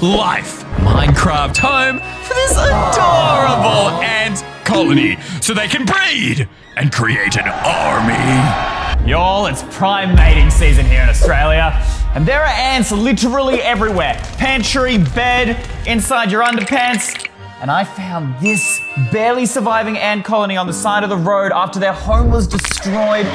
life Minecraft home for this adorable ant colony so they can breed and create an army. Y'all, it's prime mating season here in Australia, and there are ants literally everywhere. Pantry, bed, inside your underpants. And I found this barely surviving ant colony on the side of the road after their home was destroyed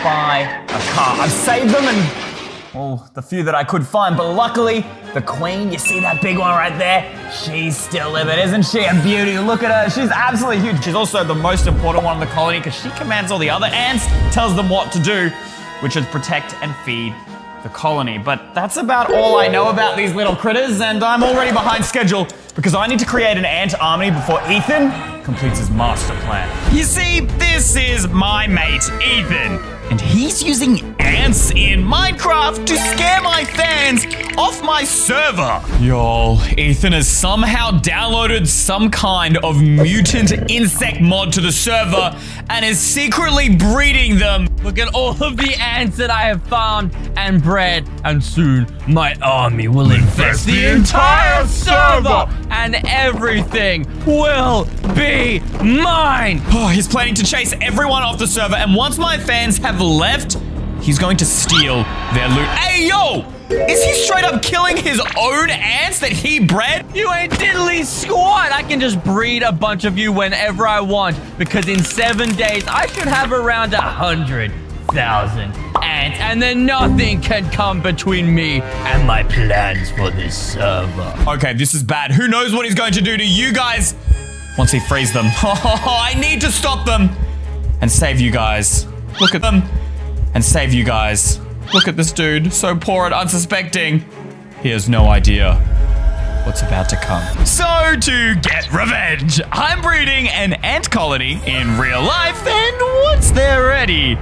by a car. I've saved them and, well, the few that I could find, but luckily, the queen, you see that big one right there? She's still living, isn't she a beauty? Look at her, she's absolutely huge. She's also the most important one in the colony because she commands all the other ants, tells them what to do, which is protect and feed the colony. But that's about all I know about these little critters, and I'm already behind schedule because I need to create an ant army before Ethan completes his master plan. You see, this is my mate, Ethan, and he's using ants in Minecraft to scare my fans off my server. Y'all, Ethan has somehow downloaded some kind of mutant insect mod to the server and is secretly breeding them. Look at all of the ants that I have farmed and bred, and soon my army will infest the entire server, and everything will be mine. Oh, he's planning to chase everyone off the server, and once my fans have left, he's going to steal their loot. Hey, yo! Is he straight up killing his own ants that he bred? You ain't diddly squat. I can just breed a bunch of you whenever I want, because in 7 days, I should have around 100,000 ants, and then nothing can come between me and my plans for this server. Okay, this is bad. Who knows what he's going to do to you guys once he frees them? I need to stop them and save you guys. Look at them and save you guys. Look at this dude, so poor and unsuspecting. He has no idea what's about to come. So to get revenge, I'm breeding an ant colony in real life, and once they're ready,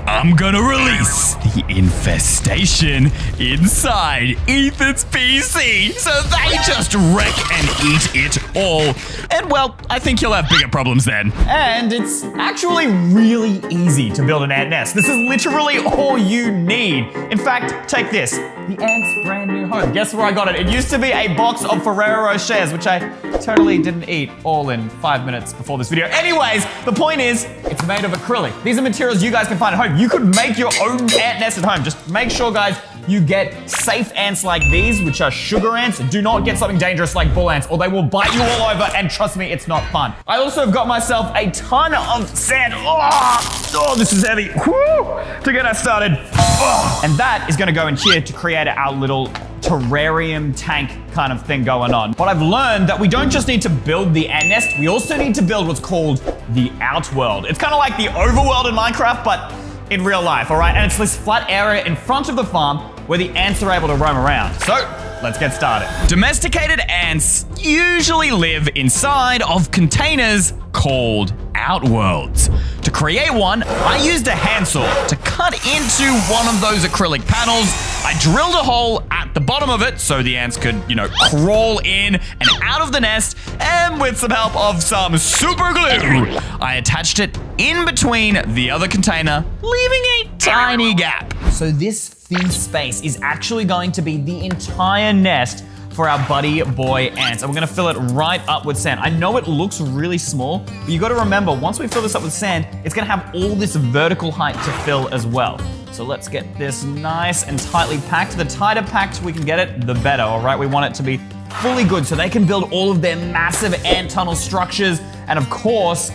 I'm gonna release the infestation inside Ethan's PC so they just wreck and eat it all. And well, I think you'll have bigger problems then. And it's actually really easy to build an ant nest. This is literally all you need. In fact, take this, the ant's brand new home. Guess where I got it? It used to be a box of Ferrero Rochers, which I totally didn't eat all in 5 minutes before this video. Anyways, the point is, it's made of acrylic. These are materials you guys can find at home. You could make your own ant nest at home. Just make sure, guys, you get safe ants like these, which are sugar ants. Do not get something dangerous like bull ants, or they will bite you all over, and trust me, it's not fun. I also have got myself a ton of sand. Oh, this is heavy. Woo, to get us started. Oh, and that is gonna go in here to create our little terrarium tank kind of thing going on. But I've learned that we don't just need to build the ant nest, we also need to build what's called the outworld. It's kind of like the overworld in Minecraft, but in real life, all right? And it's this flat area in front of the farm where the ants are able to roam around. So, let's get started. Domesticated ants usually live inside of containers called outworlds. To create one, I used a handsaw to cut into one of those acrylic panels. I drilled a hole at the bottom of it so the ants could, crawl in and out of the nest, and with some help of some super glue, I attached it in between the other container, leaving a tiny gap. So this thin space is actually going to be the entire nest for our buddy boy ants. And we're gonna fill it right up with sand. I know it looks really small, but you gotta remember, once we fill this up with sand, it's gonna have all this vertical height to fill as well. So let's get this nice and tightly packed. The tighter packed we can get it, the better, all right? We want it to be fully good so they can build all of their massive ant tunnel structures, and of course,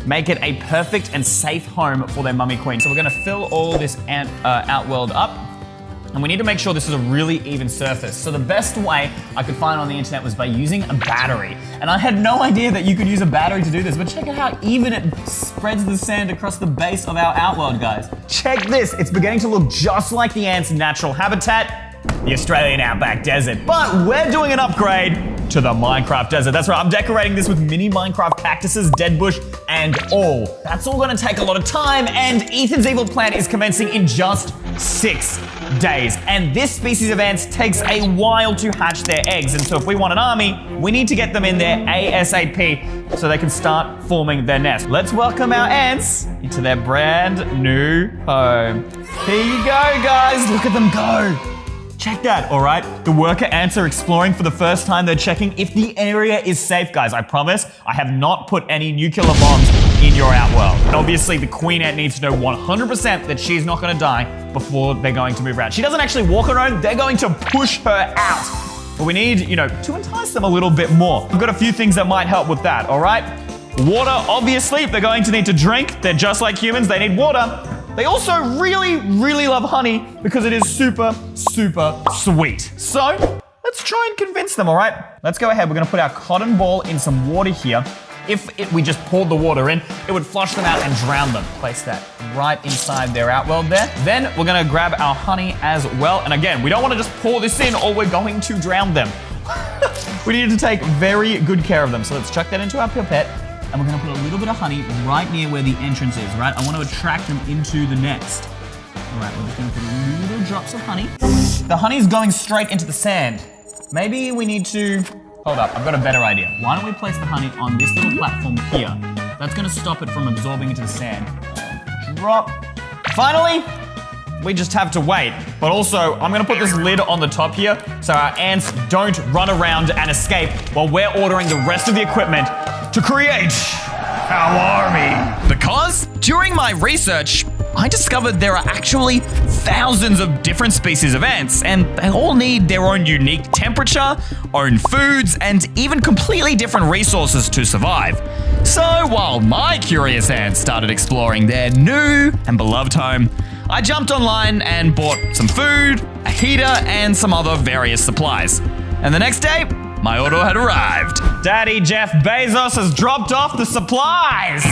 make it a perfect and safe home for their mummy queen. So we're gonna fill all this ant outworld up. And we need to make sure this is a really even surface. So the best way I could find on the internet was by using a battery. And I had no idea that you could use a battery to do this, but check out how even it spreads the sand across the base of our outworld, guys. Check this, it's beginning to look just like the ants' natural habitat, the Australian outback desert. But we're doing an upgrade to the Minecraft desert. That's right, I'm decorating this with mini Minecraft cactuses, dead bush, and all. That's all gonna take a lot of time, and Ethan's evil plan is commencing in just 6 days. And this species of ants takes a while to hatch their eggs, and so if we want an army, we need to get them in there ASAP so they can start forming their nest. Let's welcome our ants into their brand new home. Here you go, guys, look at them go. Check that, all right? The worker ants are exploring for the first time. They're checking if the area is safe, guys. I promise I have not put any nuclear bombs in your outworld. And obviously, the queen ant needs to know 100% that she's not gonna die before they're going to move around. She doesn't actually walk on her own. They're going to push her out. But we need, to entice them a little bit more. I've got a few things that might help with that, all right? Water, obviously, they're going to need to drink. They're just like humans. They need water. They also really, really love honey because it is super, super sweet. So let's try and convince them, all right? Let's go ahead. We're going to put our cotton ball in some water here. If we just poured the water in, it would flush them out and drown them. Place that right inside their outworld there. Then we're going to grab our honey as well. And again, we don't want to just pour this in or we're going to drown them. We need to take very good care of them. So let's chuck that into our pipette. And we're going to put a little bit of honey right near where the entrance is, right? I want to attract them into the nest. All right, we're just going to put little drops of honey. The honey's going straight into the sand. Maybe we need to... Hold up, I've got a better idea. Why don't we place the honey on this little platform here? That's going to stop it from absorbing into the sand. Drop. Finally, we just have to wait. But also, I'm going to put this lid on the top here so our ants don't run around and escape while we're ordering the rest of the equipment to create our army. Because during my research, I discovered there are actually thousands of different species of ants, and they all need their own unique temperature, own foods, and even completely different resources to survive. So while my curious ants started exploring their new and beloved home, I jumped online and bought some food, a heater, and some other various supplies. And the next day, my order had arrived. Daddy Jeff Bezos has dropped off the supplies.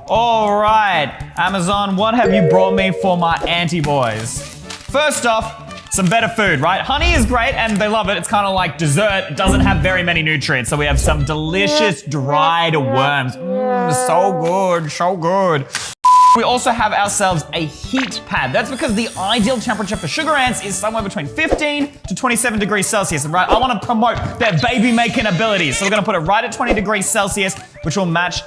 All right, Amazon, what have you brought me for my auntie boys? First off, some better food, right? Honey is great and they love it. It's kind of like dessert. It doesn't have very many nutrients. So we have some delicious dried worms. So good, so good. We also have ourselves a heat pad. That's because the ideal temperature for sugar ants is somewhere between 15 to 27 degrees Celsius. And right, I want to promote their baby making abilities. So we're going to put it right at 20 degrees Celsius, which will match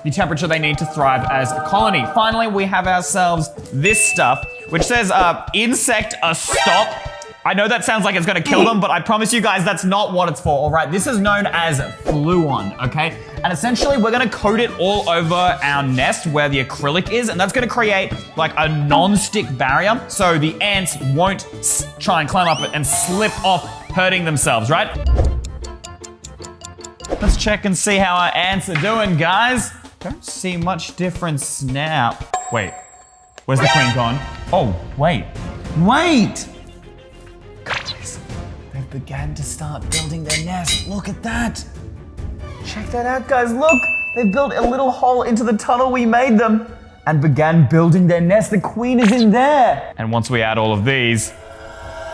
the temperature they need to thrive as a colony. Finally, we have ourselves this stuff, which says insect a stop. I know that sounds like it's gonna kill them, but I promise you guys that's not what it's for, all right? This is known as FAAAN, okay? And essentially, we're gonna coat it all over our nest where the acrylic is, and that's gonna create like a non-stick barrier so the ants won't try and climb up it and slip off, hurting themselves, right? Let's check and see how our ants are doing, guys. Don't see much difference now. Wait, where's the queen gone? Oh, wait. Guys, they've began to start building their nest. Look at that. Check that out, guys. Look, they built a little hole into the tunnel we made them and began building their nest. The queen is in there. And once we add all of these,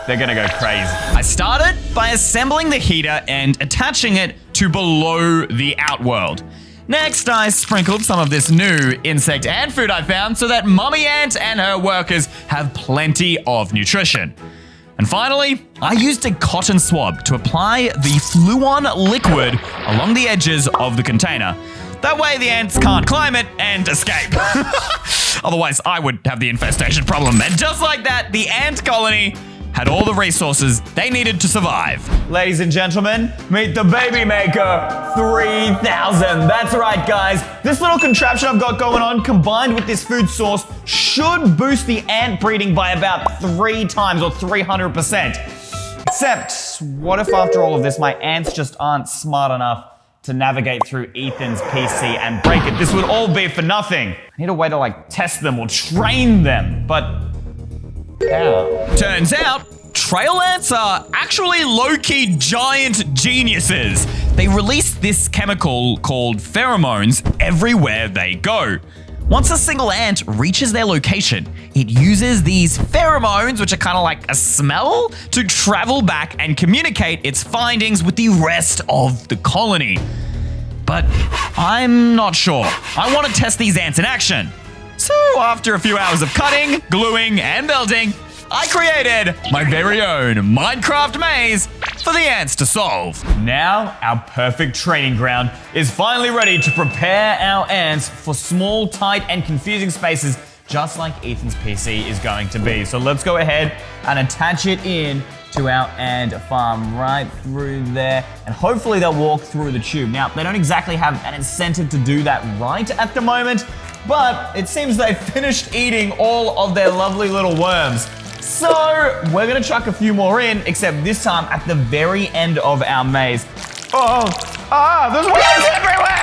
they're gonna go crazy. I started by assembling the heater and attaching it to below the outworld. Next, I sprinkled some of this new insect ant food I found so that Mummy Ant and her workers have plenty of nutrition. And finally, I used a cotton swab to apply the FAAAN liquid along the edges of the container. That way the ants can't climb it and escape. Otherwise, I would have the infestation problem. And just like that, the ant colony had all the resources they needed to survive. Ladies and gentlemen, meet the baby maker 3000. That's right, guys. This little contraption I've got going on combined with this food source should boost the ant breeding by about 3 times or 300%. Except, what if after all of this, my ants just aren't smart enough to navigate through Ethan's PC and break it? This would all be for nothing. I need a way to like test them or train them, but how? Turns out, trail ants are actually low-key giant geniuses. They release this chemical called pheromones everywhere they go. Once a single ant reaches their location, it uses these pheromones, which are kind of like a smell, to travel back and communicate its findings with the rest of the colony. But I'm not sure. I want to test these ants in action. So after a few hours of cutting, gluing, and building, I created my very own Minecraft maze for the ants to solve. Now, our perfect training ground is finally ready to prepare our ants for small, tight, and confusing spaces, just like Ethan's PC is going to be. So let's go ahead and attach it in to our ant farm right through there. And hopefully they'll walk through the tube. Now, they don't exactly have an incentive to do that right at the moment, but it seems they've finished eating all of their lovely little worms. So we're gonna chuck a few more in, except this time at the very end of our maze. There's worms everywhere!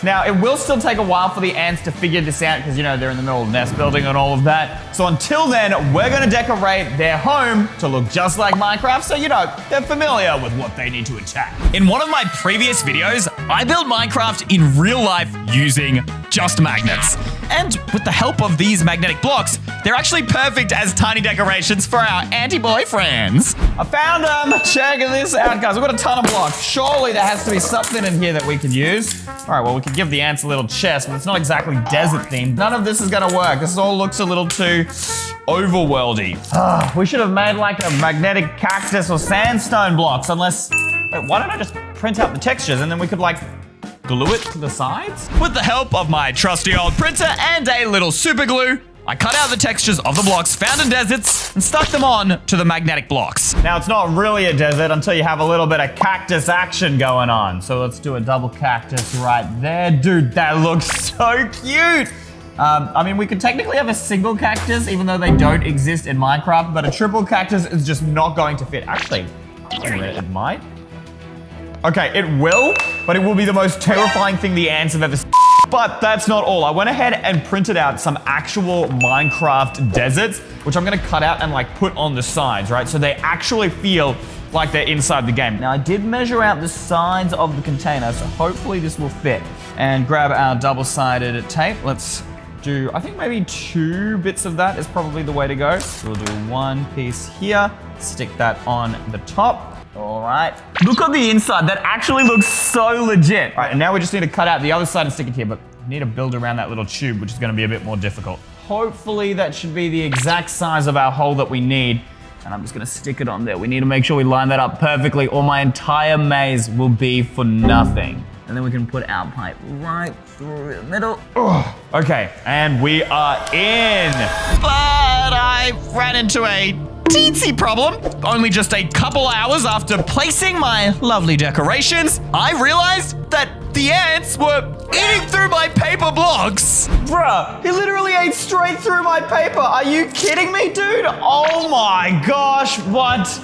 Now, it will still take a while for the ants to figure this out because, you know, they're in the middle of nest building and all of that. So until then, we're gonna decorate their home to look just like Minecraft so, you know, they're familiar with what they need to attack. In one of my previous videos, I built Minecraft in real life using just magnets. And with the help of these magnetic blocks, they're actually perfect as tiny decorations for our anti-boyfriends. I found them! Check this out, guys. We've got a ton of blocks. Surely there has to be something in here that we can use. All right, well, we could give the ants a little chest, but it's not exactly desert themed. None of this is gonna work. This all looks a little too overworldy. We should have made like a magnetic cactus or sandstone blocks, unless... Wait, why don't I just print out the textures and then we could like glue it to the sides? With the help of my trusty old printer and a little super glue, I cut out the textures of the blocks found in deserts and stuck them on to the magnetic blocks. Now, it's not really a desert until you have a little bit of cactus action going on. So let's do a double cactus right there. Dude, that looks so cute. I mean, we could technically have a single cactus, even though they don't exist in Minecraft, but a triple cactus is just not going to fit. Actually, it might. Okay, it will, but it will be the most terrifying thing the ants have ever seen. But that's not all. I went ahead and printed out some actual Minecraft deserts, which I'm gonna cut out and like put on the sides, right? So they actually feel like they're inside the game. Now, I did measure out the sides of the container, so hopefully this will fit. And grab our double-sided tape. Let's do, I think maybe 2 bits of that is probably the way to go. So we'll do 1 piece here, stick that on the top. All right. Look on the inside. That actually looks so legit. All right, and now we just need to cut out the other side and stick it here, but we need to build around that little tube, which is gonna be a bit more difficult. Hopefully that should be the exact size of our hole that we need. And I'm just gonna stick it on there. We need to make sure we line that up perfectly or my entire maze will be for nothing. And then we can put our pipe right through the middle. Ugh. Okay, and we are in. But I ran into a teensy problem. Only just a couple hours after placing my lovely decorations, I realized that the ants were eating through my paper blocks. Bruh, he literally ate straight through my paper. Are you kidding me, dude? Oh my gosh, what?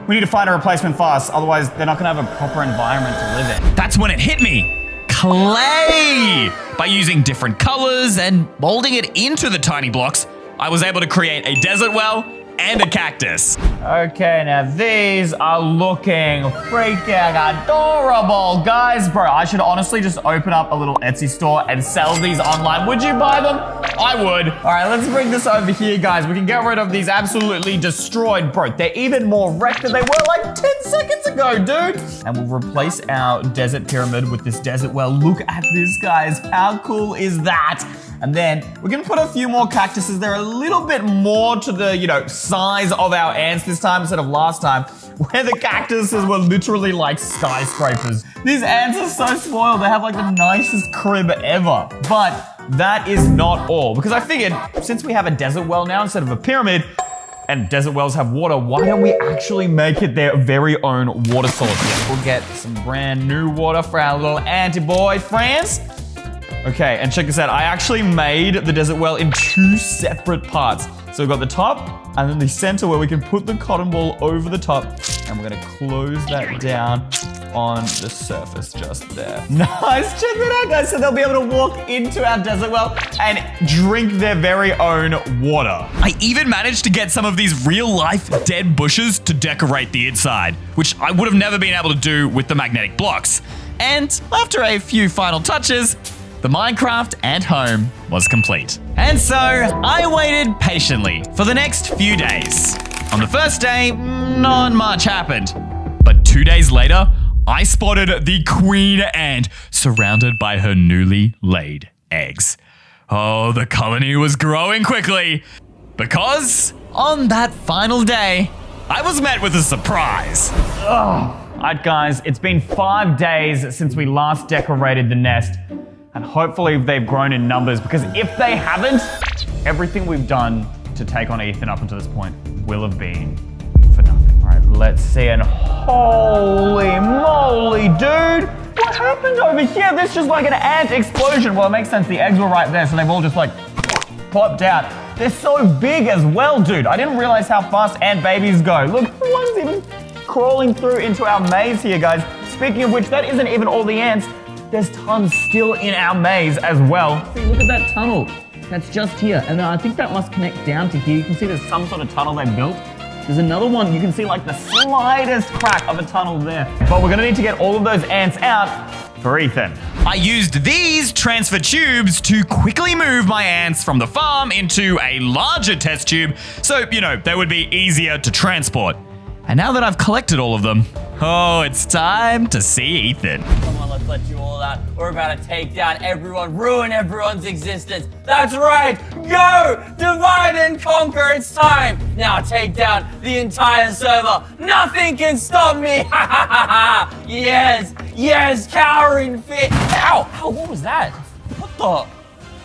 We need to find a replacement fast, otherwise they're not gonna have a proper environment to live in. That's when it hit me. Clay! By using different colors and molding it into the tiny blocks, I was able to create a desert well and a cactus. Okay, now these are looking freaking adorable. Guys, bro, I should honestly just open up a little Etsy store and sell these online. Would you buy them? I would. All right, let's bring this over here, guys. We can get rid of these absolutely destroyed, bro. They're even more wrecked than they were like 10 seconds ago, dude. And we'll replace our desert pyramid with this desert well. Look at this, guys. How cool is that? And then we're gonna put a few more cactuses. They're a little bit more to the, you know, size of our ants this time instead of last time, where the cactuses were literally like skyscrapers. These ants are so spoiled. They have like the nicest crib ever. But that is not all, because I figured since we have a desert well now instead of a pyramid, and desert wells have water, why don't we actually make it their very own water source? Yeah, we'll get some brand new water for our little anti-boyfriends. Okay, and check this out. I actually made the desert well in 2 separate parts. So we've got the top and then the center where we can put the cotton ball over the top, and we're gonna close that down on the surface just there. Nice, check that out, guys. So they'll be able to walk into our desert well and drink their very own water. I even managed to get some of these real life dead bushes to decorate the inside, which I would have never been able to do with the magnetic blocks. And after a few final touches, the Minecraft ant home was complete. And so I waited patiently for the next few days. On the first day, not much happened. But 2 days later, I spotted the queen ant surrounded by her newly laid eggs. Oh, the colony was growing quickly because on that final day, I was met with a surprise. All right, guys, it's been 5 days since we last decorated the nest. And hopefully they've grown in numbers, because if they haven't, everything we've done to to take on Ethan up until this point will have been for nothing. All right, let's see. And holy moly, dude. What happened over here? This is just like an ant explosion. Well, it makes sense. The eggs were right there, so they've all just like popped out. They're so big as well, dude. I didn't realize how fast ant babies go. Look, one's even crawling through into our maze here, guys. Speaking of which, that isn't even all the ants. There's tons still in our maze as well. See, look at that tunnel. That's just here. And I think that must connect down to here. You can see there's some sort of tunnel they built. There's another one. You can see like the slightest crack of a tunnel there. But we're gonna need to get all of those ants out for Ethan. I used these transfer tubes to quickly move my ants from the farm into a larger test tube so, you know, they would be easier to transport. And now that I've collected all of them, oh, it's time to see Ethan. Come on, let's let you all out. We're about to take down everyone, ruin everyone's existence. That's right, go, divide and conquer, it's time. Now take down the entire server. Nothing can stop me, yes, yes, cowering fit. Ow, ow, what was that? What the?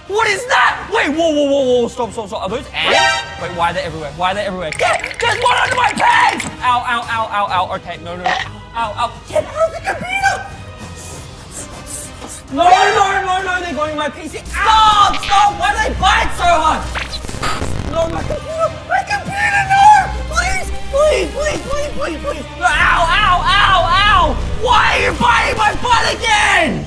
What is that? Wait, whoa, whoa, whoa, whoa, stop, stop, stop. Are those ants? Wait, why are they everywhere? Why are they everywhere? Get, there's one under my pants! Ow, ow, ow, ow, ow. Okay, no, no, no. Ow, ow. Get out of the computer! No, no, no, no, they're going to my PC. Stop, stop, why do they bite so hard? No, my computer, no! Please, please, please, please, please, please. No, ow, ow, ow, ow! Why are you biting my butt again?